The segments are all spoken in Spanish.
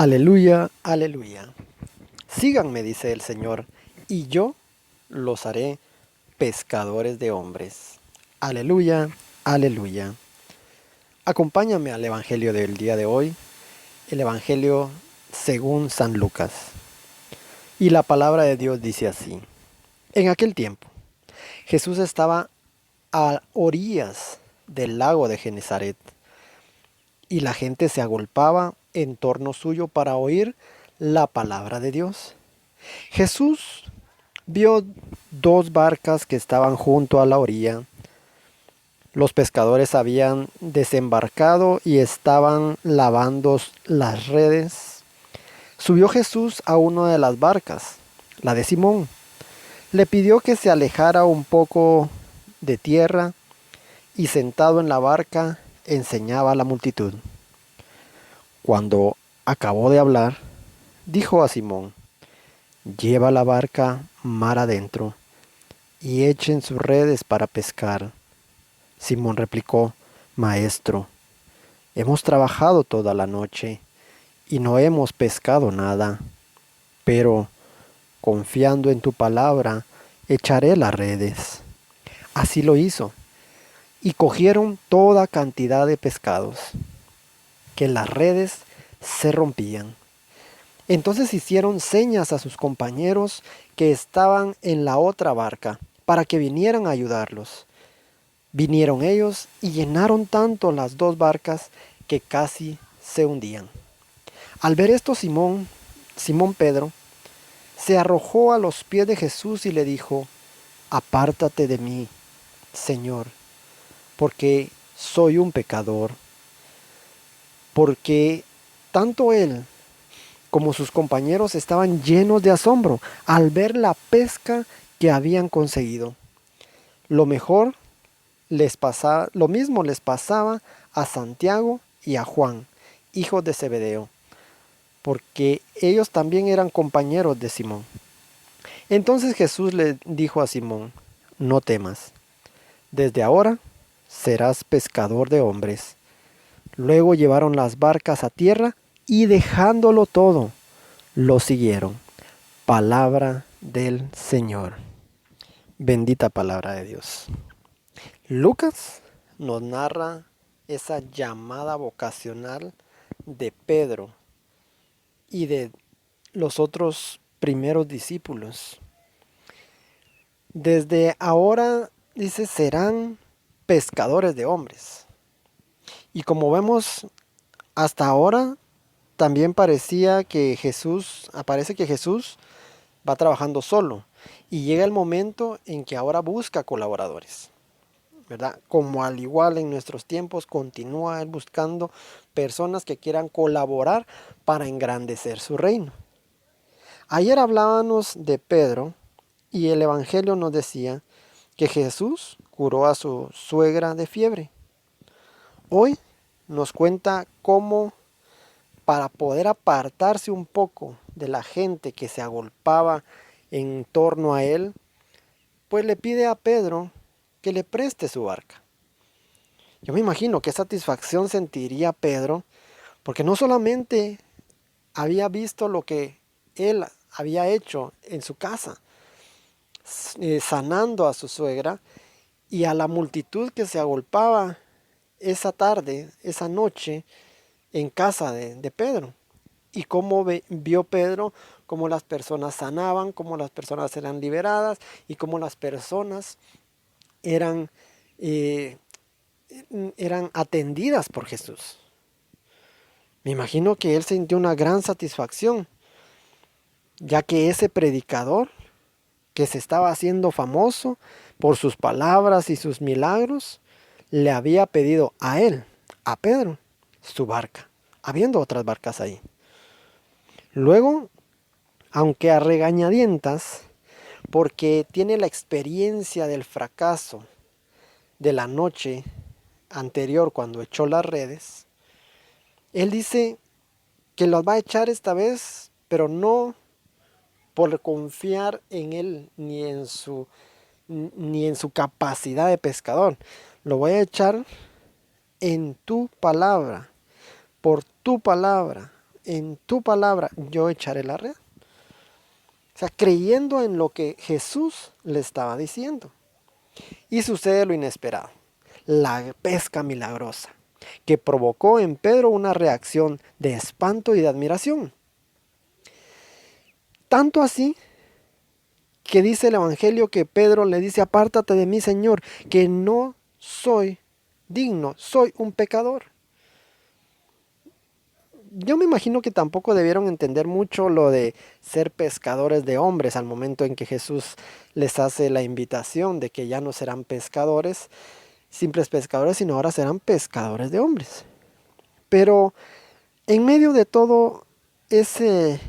Aleluya, aleluya. Síganme, dice el Señor, y yo los haré pescadores de hombres. Aleluya, aleluya. Acompáñame al Evangelio del día de hoy, el Evangelio según San Lucas. Y la palabra de Dios dice así. En aquel tiempo, Jesús estaba a orillas del lago de Genezaret, y la gente se agolpaba en torno suyo para oír la palabra de Dios. Jesús vio dos barcas que estaban junto a la orilla. Los pescadores habían desembarcado y estaban lavando las redes. Subió Jesús a una de las barcas, la de Simón. Le pidió que se alejara un poco de tierra y sentado en la barca enseñaba a la multitud. Cuando acabó de hablar, dijo a Simón: lleva la barca mar adentro y echen sus redes para pescar. Simón replicó: Maestro, hemos trabajado toda la noche y no hemos pescado nada, pero confiando en tu palabra, echaré las redes. Así lo hizo, y cogieron toda cantidad de pescados, que las redes se rompían. Entonces hicieron señas a sus compañeros que estaban en la otra barca, para que vinieran a ayudarlos. Vinieron ellos y llenaron tanto las dos barcas que casi se hundían. Al ver esto, Simón Pedro, se arrojó a los pies de Jesús y le dijo: apártate de mí, Señor, porque soy un pecador. Porque tanto él como sus compañeros estaban llenos de asombro al ver la pesca que habían conseguido. Lo mismo les pasaba a Santiago y a Juan, hijos de Zebedeo, porque ellos también eran compañeros de Simón. Entonces Jesús le dijo a Simón: no temas, desde ahora serás pescador de hombres. Luego llevaron las barcas a tierra y dejándolo todo, lo siguieron. Palabra del Señor. Bendita palabra de Dios. Lucas nos narra esa llamada vocacional de Pedro y de los otros primeros discípulos. Desde ahora, dice, serán pescadores de hombres. Y como vemos, hasta ahora también aparece que Jesús va trabajando solo. Y llega el momento en que ahora busca colaboradores, ¿verdad? Como al igual en nuestros tiempos, continúa él buscando personas que quieran colaborar para engrandecer su reino. Ayer hablábamos de Pedro y el Evangelio nos decía que Jesús curó a su suegra de fiebre. Hoy nos cuenta cómo, para poder apartarse un poco de la gente que se agolpaba en torno a él, pues le pide a Pedro que le preste su barca. Yo me imagino qué satisfacción sentiría Pedro, porque no solamente había visto lo que él había hecho en su casa, sanando a su suegra y a la multitud que se agolpaba esa tarde, esa noche, en casa de Pedro. Y cómo vio Pedro cómo las personas sanaban, cómo las personas eran liberadas y cómo las personas eran, eh, eran atendidas por Jesús. Me imagino que él sintió una gran satisfacción, ya que ese predicador que se estaba haciendo famoso por sus palabras y sus milagros, le había pedido a él, a Pedro, su barca, habiendo otras barcas ahí. Luego, aunque a regañadientas, porque tiene la experiencia del fracaso de la noche anterior cuando echó las redes, él dice que los va a echar esta vez, pero no por confiar en él ni en su capacidad de pescador. Lo voy a echar en tu palabra, por tu palabra, en tu palabra yo echaré la red. O sea, creyendo en lo que Jesús le estaba diciendo. Y sucede lo inesperado, la pesca milagrosa, que provocó en Pedro una reacción de espanto y de admiración. Tanto así que dice el Evangelio que Pedro le dice, apártate de mí, Señor, que no soy digno, soy un pecador. Yo me imagino que tampoco debieron entender mucho lo de ser pescadores de hombres al momento en que Jesús les hace la invitación de que ya no serán pescadores, simples pescadores, sino ahora serán pescadores de hombres. Pero en medio de todo eso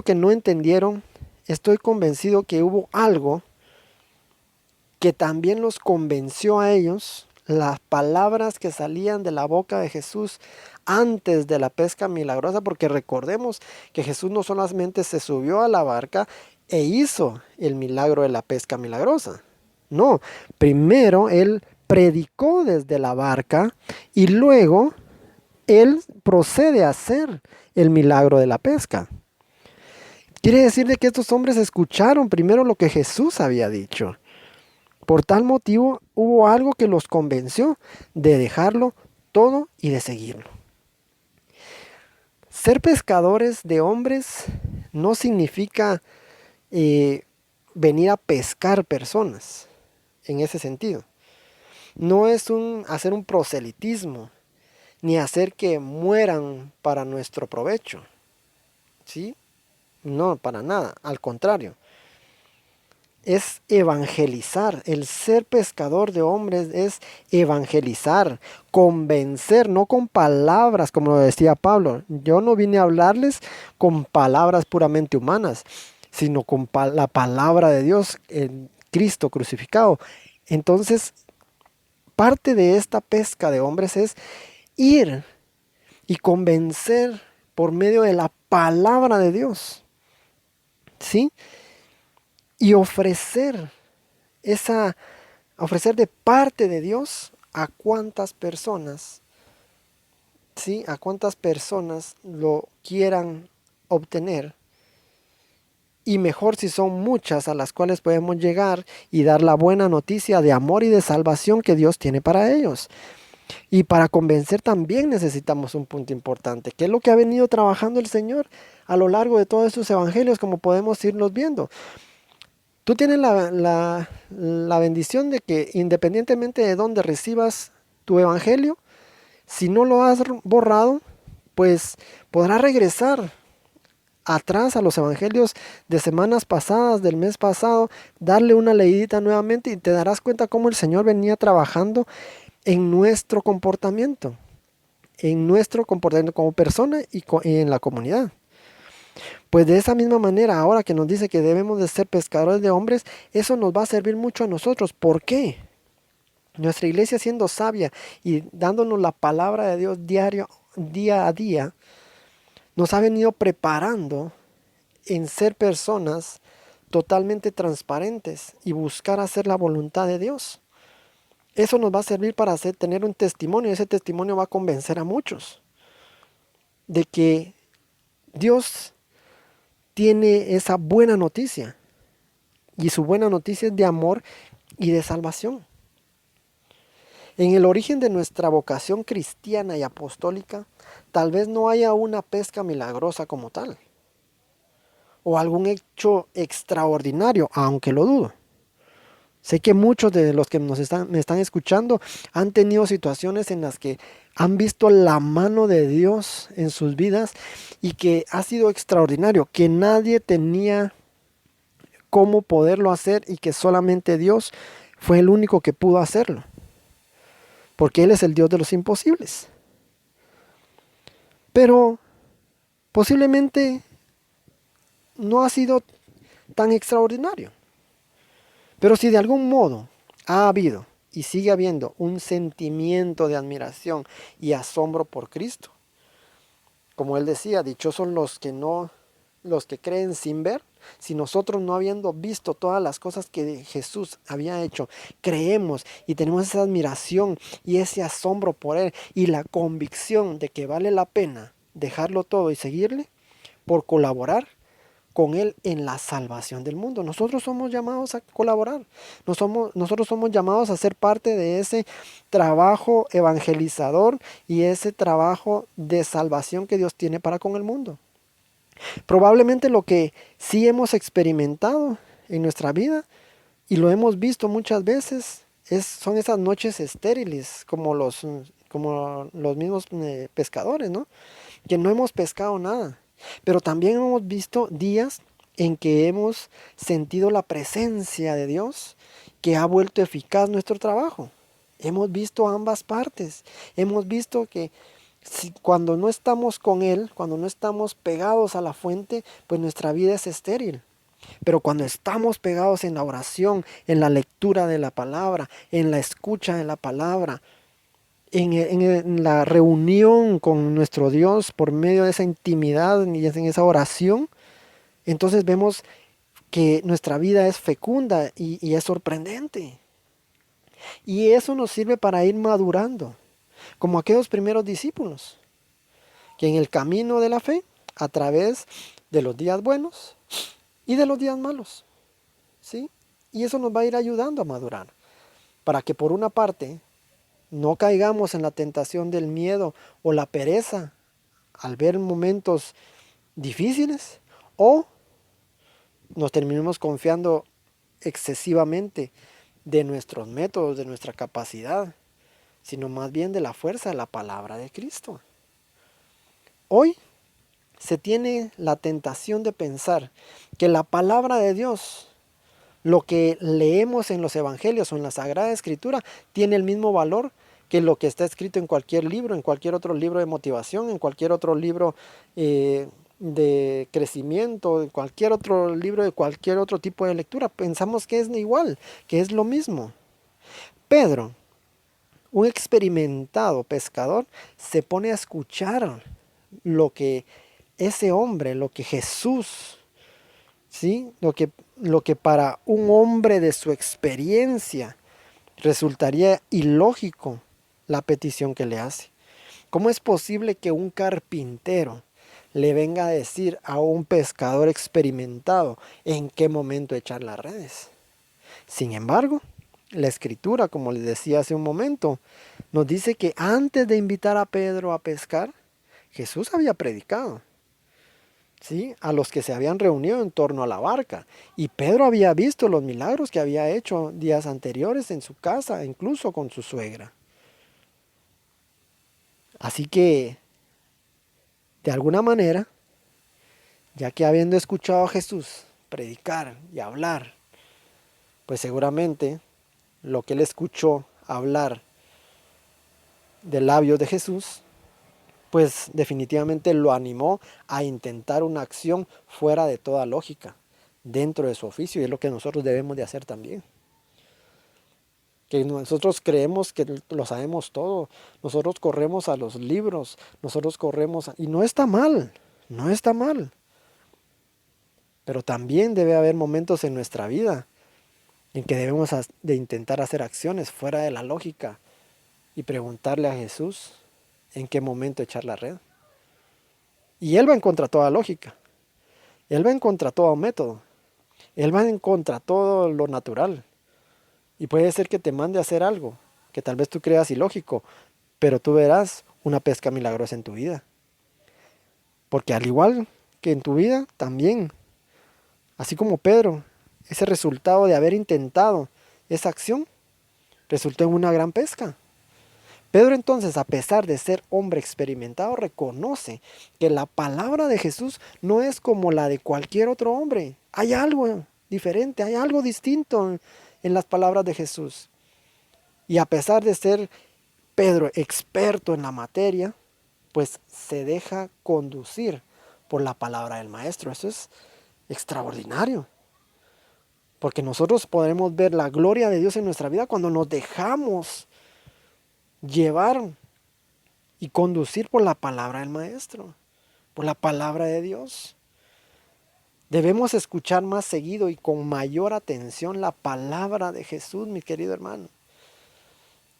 que no entendieron, estoy convencido que hubo algo que también los convenció a ellos, las palabras que salían de la boca de Jesús antes de la pesca milagrosa, porque recordemos que Jesús no solamente se subió a la barca e hizo el milagro de la pesca milagrosa. No, primero él predicó desde la barca y luego él procede a hacer el milagro de la pesca. Quiere decir de que estos hombres escucharon primero lo que Jesús había dicho. Por tal motivo hubo algo que los convenció de dejarlo todo y de seguirlo. Ser pescadores de hombres no significa venir a pescar personas en ese sentido. No es hacer un proselitismo, ni hacer que mueran para nuestro provecho. ¿Sí? No, para nada, al contrario. Es evangelizar. El ser pescador de hombres es evangelizar, convencer, no con palabras, como lo decía Pablo. Yo no vine a hablarles con palabras puramente humanas, sino con la palabra de Dios, en Cristo crucificado. Entonces, parte de esta pesca de hombres es ir y convencer por medio de la palabra de Dios. ¿Sí? Y ofrecer de parte de Dios a cuántas personas, ¿sí? A cuántas personas lo quieran obtener. Y mejor si son muchas a las cuales podemos llegar y dar la buena noticia de amor y de salvación que Dios tiene para ellos. Y para convencer también necesitamos un punto importante, que es lo que ha venido trabajando el Señor a lo largo de todos estos evangelios, como podemos irlos viendo. Tú tienes la bendición de que independientemente de dónde recibas tu evangelio, si no lo has borrado, pues podrás regresar atrás a los evangelios de semanas pasadas, del mes pasado, darle una leidita nuevamente y te darás cuenta cómo el Señor venía trabajando en nuestro comportamiento como persona y en la comunidad. Pues de esa misma manera, ahora que nos dice que debemos de ser pescadores de hombres, eso nos va a servir mucho a nosotros. ¿Por qué? Nuestra iglesia siendo sabia y dándonos la palabra de Dios día a día, nos ha venido preparando en ser personas totalmente transparentes y buscar hacer la voluntad de Dios. Eso nos va a servir para tener un testimonio y ese testimonio va a convencer a muchos de que Dios tiene esa buena noticia y su buena noticia es de amor y de salvación. En el origen de nuestra vocación cristiana y apostólica, tal vez no haya una pesca milagrosa como tal, o algún hecho extraordinario, aunque lo dudo. Sé que muchos de los que me están escuchando han tenido situaciones en las que han visto la mano de Dios en sus vidas y que ha sido extraordinario, que nadie tenía cómo poderlo hacer y que solamente Dios fue el único que pudo hacerlo. Porque Él es el Dios de los imposibles. Pero posiblemente no ha sido tan extraordinario. Pero si de algún modo ha habido y sigue habiendo un sentimiento de admiración y asombro por Cristo, como Él decía, dichosos los que creen sin ver. Si nosotros, no habiendo visto todas las cosas que Jesús había hecho, creemos y tenemos esa admiración y ese asombro por Él y la convicción de que vale la pena dejarlo todo y seguirle por colaborar con Él en la salvación del mundo. Nosotros somos llamados a colaborar. Nosotros somos llamados a ser parte de ese trabajo evangelizador y ese trabajo de salvación que Dios tiene para con el mundo. Probablemente lo que sí hemos experimentado en nuestra vida y lo hemos visto muchas veces son esas noches estériles como los mismos pescadores, ¿no? Que no hemos pescado nada. Pero también hemos visto días en que hemos sentido la presencia de Dios que ha vuelto eficaz nuestro trabajo. Hemos visto ambas partes. Hemos visto que cuando no estamos con Él, cuando no estamos pegados a la fuente, pues nuestra vida es estéril. Pero cuando estamos pegados en la oración, en la lectura de la palabra, en la escucha de la palabra, en la reunión con nuestro Dios por medio de esa intimidad y en esa oración, entonces vemos que nuestra vida es fecunda y es sorprendente. Y eso nos sirve para ir madurando, como aquellos primeros discípulos, que en el camino de la fe, a través de los días buenos y de los días malos, ¿sí? Y eso nos va a ir ayudando a madurar, para que por una parte no caigamos en la tentación del miedo o la pereza al ver momentos difíciles, o nos terminemos confiando excesivamente de nuestros métodos, de nuestra capacidad, sino más bien de la fuerza de la palabra de Cristo. Hoy se tiene la tentación de pensar que la palabra de Dios, lo que leemos en los evangelios o en la Sagrada Escritura, tiene el mismo valor que lo que está escrito en cualquier libro, en cualquier otro libro de motivación, en cualquier otro libro de crecimiento, en cualquier otro libro de cualquier otro tipo de lectura. Pensamos que es igual, que es lo mismo. Pedro, un experimentado pescador, se pone a escuchar lo que ese hombre, lo que Jesús, ¿sí? Lo que para un hombre de su experiencia resultaría ilógico la petición que le hace. ¿Cómo es posible que un carpintero le venga a decir a un pescador experimentado en qué momento echar las redes? Sin embargo, la escritura, como les decía hace un momento, nos dice que antes de invitar a Pedro a pescar, Jesús había predicado, ¿sí? A los que se habían reunido en torno a la barca. Y Pedro había visto los milagros que había hecho días anteriores en su casa, incluso con su suegra. Así que, de alguna manera, ya que habiendo escuchado a Jesús predicar y hablar, pues seguramente lo que él escuchó hablar de labios de Jesús, pues definitivamente lo animó a intentar una acción fuera de toda lógica, dentro de su oficio, y es lo que nosotros debemos de hacer también. Que nosotros creemos que lo sabemos todo, nosotros corremos a los libros, nosotros corremos, y no está mal, no está mal. Pero también debe haber momentos en nuestra vida en que debemos de intentar hacer acciones fuera de la lógica y preguntarle a Jesús en qué momento echar la red. Y Él va en contra de toda lógica, Él va en contra de todo método, Él va en contra de todo lo natural. Y puede ser que te mande a hacer algo que tal vez tú creas ilógico, pero tú verás una pesca milagrosa en tu vida. Porque al igual que en tu vida, también, así como Pedro, ese resultado de haber intentado esa acción resultó en una gran pesca. Pedro entonces, a pesar de ser hombre experimentado, reconoce que la palabra de Jesús no es como la de cualquier otro hombre. Hay algo diferente, hay algo distinto en las palabras de Jesús. Y a pesar de ser Pedro experto en la materia, pues se deja conducir por la palabra del Maestro. Eso es extraordinario. Porque nosotros podremos ver la gloria de Dios en nuestra vida cuando nos dejamos llevar y conducir por la palabra del Maestro, por la palabra de Dios. Debemos escuchar más seguido y con mayor atención la palabra de Jesús, mi querido hermano.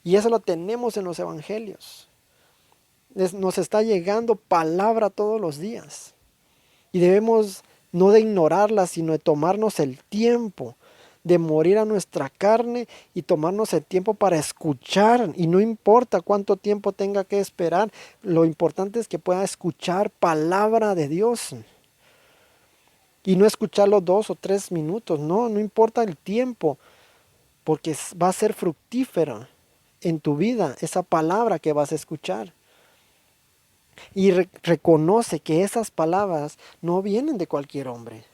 Y eso lo tenemos en los evangelios. Nos está llegando palabra todos los días. Y debemos no de ignorarla, sino de tomarnos el tiempo de morir a nuestra carne y tomarnos el tiempo para escuchar. Y no importa cuánto tiempo tenga que esperar, lo importante es que pueda escuchar palabra de Dios. Y no escucharlo 2 o 3 minutos, no importa el tiempo, porque va a ser fructífera en tu vida esa palabra que vas a escuchar. Y reconoce que esas palabras no vienen de cualquier hombre.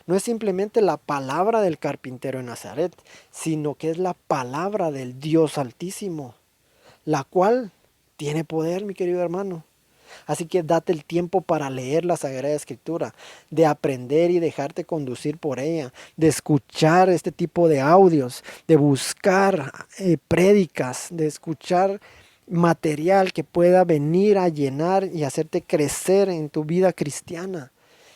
No es simplemente la palabra del carpintero en Nazaret, sino que es la palabra del Dios Altísimo, la cual tiene poder, mi querido hermano. Así que date el tiempo para leer la Sagrada Escritura, de aprender y dejarte conducir por ella, de escuchar este tipo de audios, de buscar prédicas, de escuchar material que pueda venir a llenar y hacerte crecer en tu vida cristiana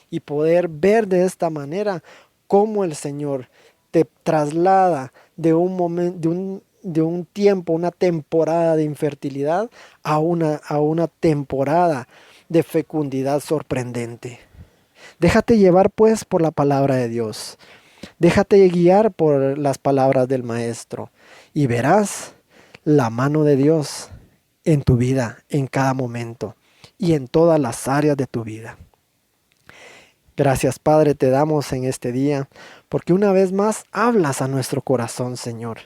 y poder ver de esta manera cómo el Señor te traslada de un momento, de un tiempo, una temporada de infertilidad a una temporada de fecundidad sorprendente. Déjate llevar pues por la palabra de Dios. Déjate guiar por las palabras del Maestro y verás la mano de Dios en tu vida, en cada momento y en todas las áreas de tu vida. Gracias, Padre, te damos en este día, porque una vez más hablas a nuestro corazón, Señor,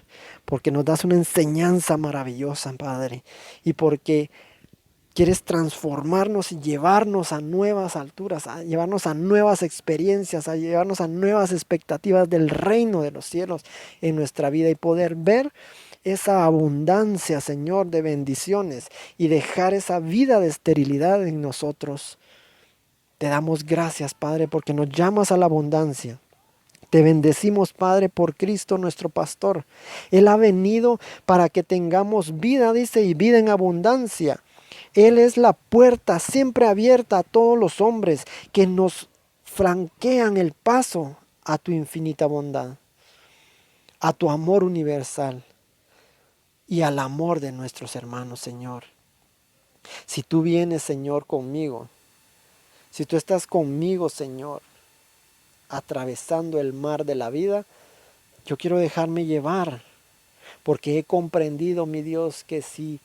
porque nos das una enseñanza maravillosa, Padre, y porque quieres transformarnos y llevarnos a nuevas alturas, a llevarnos a nuevas experiencias, a llevarnos a nuevas expectativas del reino de los cielos en nuestra vida y poder ver esa abundancia, Señor, de bendiciones y dejar esa vida de esterilidad en nosotros. Te damos gracias, Padre, porque nos llamas a la abundancia. Te bendecimos, Padre, por Cristo nuestro pastor. Él ha venido para que tengamos vida, dice, y vida en abundancia. Él es la puerta siempre abierta a todos los hombres que nos franquean el paso a tu infinita bondad, a tu amor universal y al amor de nuestros hermanos, Señor. Si tú vienes, Señor, conmigo, si tú estás conmigo, Señor, atravesando el mar de la vida, yo quiero dejarme llevar, porque he comprendido, mi Dios, que si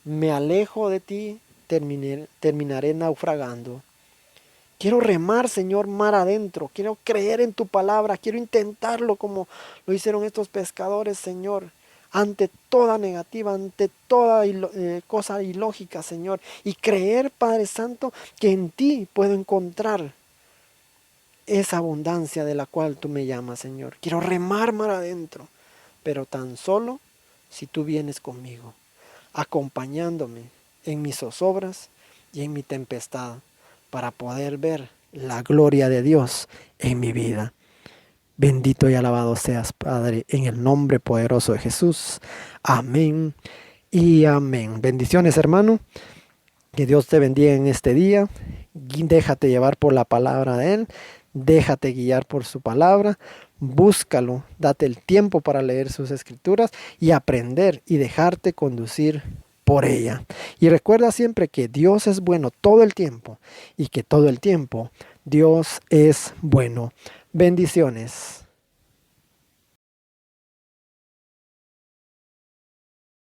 me alejo de ti, terminaré naufragando. Quiero remar, Señor, mar adentro. Quiero creer en tu palabra. Quiero intentarlo como lo hicieron estos pescadores, Señor. Ante toda negativa, ante toda cosa ilógica, Señor. Y creer, Padre Santo, que en ti puedo encontrar esa abundancia de la cual tú me llamas, Señor. Quiero remar mar adentro, pero tan solo si tú vienes conmigo, acompañándome en mis zozobras y en mi tempestad, para poder ver la gloria de Dios en mi vida. Bendito y alabado seas, Padre, en el nombre poderoso de Jesús. Amén y amén. Bendiciones, hermano. Que Dios te bendiga en este día. Déjate llevar por la palabra de Él. Déjate guiar por su palabra. Búscalo. Date el tiempo para leer sus escrituras y aprender y dejarte conducir por ella. Y recuerda siempre que Dios es bueno todo el tiempo y que todo el tiempo Dios es bueno. Bendiciones.